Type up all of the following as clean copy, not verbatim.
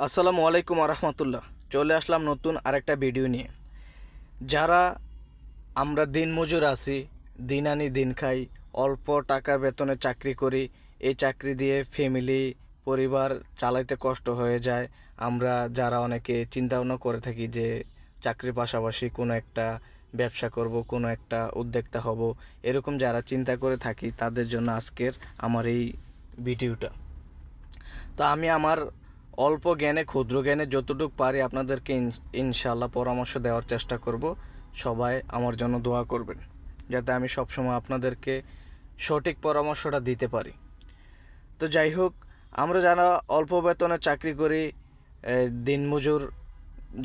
আসসালামু আলাইকুম রহমতুল্লাহ। চলে আসলাম নতুন আরেকটা ভিডিও নিয়ে। যারা আমরা দিনমজুর আছি, দিন আনি দিন খাই, অল্প টাকার বেতনে চাকরি করি, এই চাকরি দিয়ে ফ্যামিলি পরিবার চালাইতে কষ্ট হয়ে যায়। আমরা যারা অনেকে চিন্তা ভাবনা করে থাকি যে চাকরির পাশাপাশি কোনো একটা ব্যবসা করব, কোনো একটা উদ্যোক্তা হব, এরকম যারা চিন্তা করে থাকি তাদের জন্য আজকের আমার এই ভিডিওটা। তো আমি আমার অল্প জ্ঞানে, ক্ষুদ্র জ্ঞানে যতটুকু পারি আপনাদেরকে ইনশাআল্লাহ পরামর্শ দেওয়ার চেষ্টা করব। সবাই আমার জন্য দোয়া করবেন যাতে আমি সবসময় আপনাদেরকে সঠিক পরামর্শটা দিতে পারি। তো যাই হোক, আমরা যারা অল্প বেতনে চাকরি করি, দিনমজুর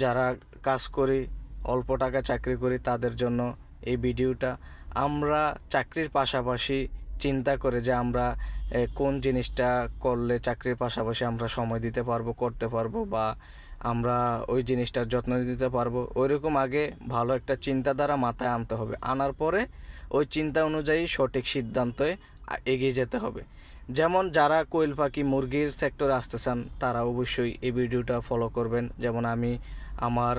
যারা কাজ করি, অল্প টাকা চাকরি করি, তাদের জন্য এই ভিডিওটা। আমরা চাকরির পাশাপাশি চিন্তা করে যে আমরা কোন জিনিসটা করলে চাকরির পাশাপাশি আমরা সময় দিতে পারবো, করতে পারবো, বা আমরা ওই জিনিসটার যত্ন দিতে পারবো, ওইরকম আগে ভালো একটা চিন্তাধারা মাথায় আনতে হবে। আনার পরে ওই চিন্তা অনুযায়ী সঠিক সিদ্ধান্তে এগিয়ে যেতে হবে। যেমন যারা কোয়েল পাখি মুরগির সেক্টরে আসতে চান তারা অবশ্যই এই ভিডিওটা ফলো করবেন। যেমন আমি আমার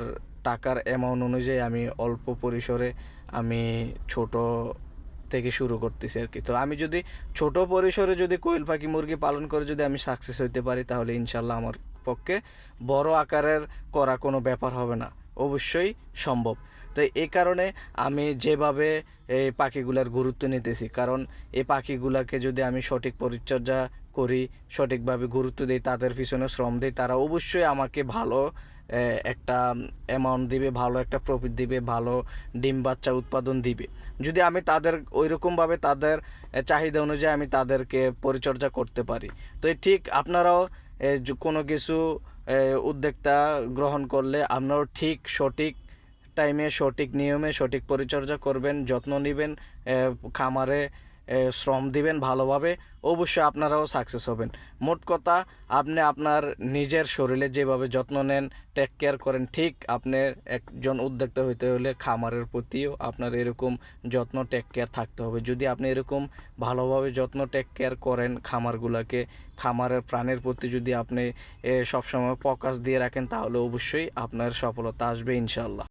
টাকার অ্যামাউন্ট অনুযায়ী আমি অল্প পরিসরে আমি ছোট থেকে শুরু করতেছি আর কি। তো আমি যদি ছোট পরিসরে যদি কোয়েল পাখি মুরগি পালন করে যদি আমি সাকসেস হইতে পারি, তাহলে ইনশাল্লাহ আমার পক্ষে বড় আকারের করা কোনো ব্যাপার হবে না, অবশ্যই সম্ভব। তো এই কারণে আমি যেভাবে এই পাখিগুলার গুরুত্ব নিতেছি, কারণ এই পাখিগুলাকে যদি আমি সঠিক পরিচর্যা করি, সঠিকভাবে গুরুত্ব দিই, তাদের পিছনে শ্রম দিই, তারা অবশ্যই আমাকে ভালো একটা অ্যামাউন্ট দিবে, ভালো একটা প্রফিট দিবে, ভালো ডিম বাচ্চা উৎপাদন দিবে। যদি আমি তাদের ওইরকমভাবে তাদের চাহিদা অনুযায়ী আমি তাদেরকে পরিচর্যা করতে পারি। তো ঠিক আপনারাও কোনো কিছু উদ্যোক্তা গ্রহণ করলে আপনারাও ঠিক সঠিক টাইমে, সঠিক নিয়মে, সঠিক পরিচর্যা করবেন, যত্ন নেবেন, খামারে শ্রম দিবেন ভালোভাবে, অবশ্যই আপনারাও সাকসেস হবেন। মোট কথা, আপনি আপনার নিজের শরীরে যেভাবে যত্ন নেন, টেক কেয়ার করেন, ঠিক আপনি একজন উদ্যোক্তা হইতে হলে খামারের প্রতিও আপনার এরকম যত্ন, টেক কেয়ার থাকতে হবে। যদি আপনি এরকম ভালোভাবে যত্ন, টেক কেয়ার করেন খামারগুলোকে, খামারের প্রাণের প্রতি যদি আপনি সবসময় ফোকাস দিয়ে রাখেন, তাহলে অবশ্যই আপনার সফলতা আসবে ইনশাআল্লাহ।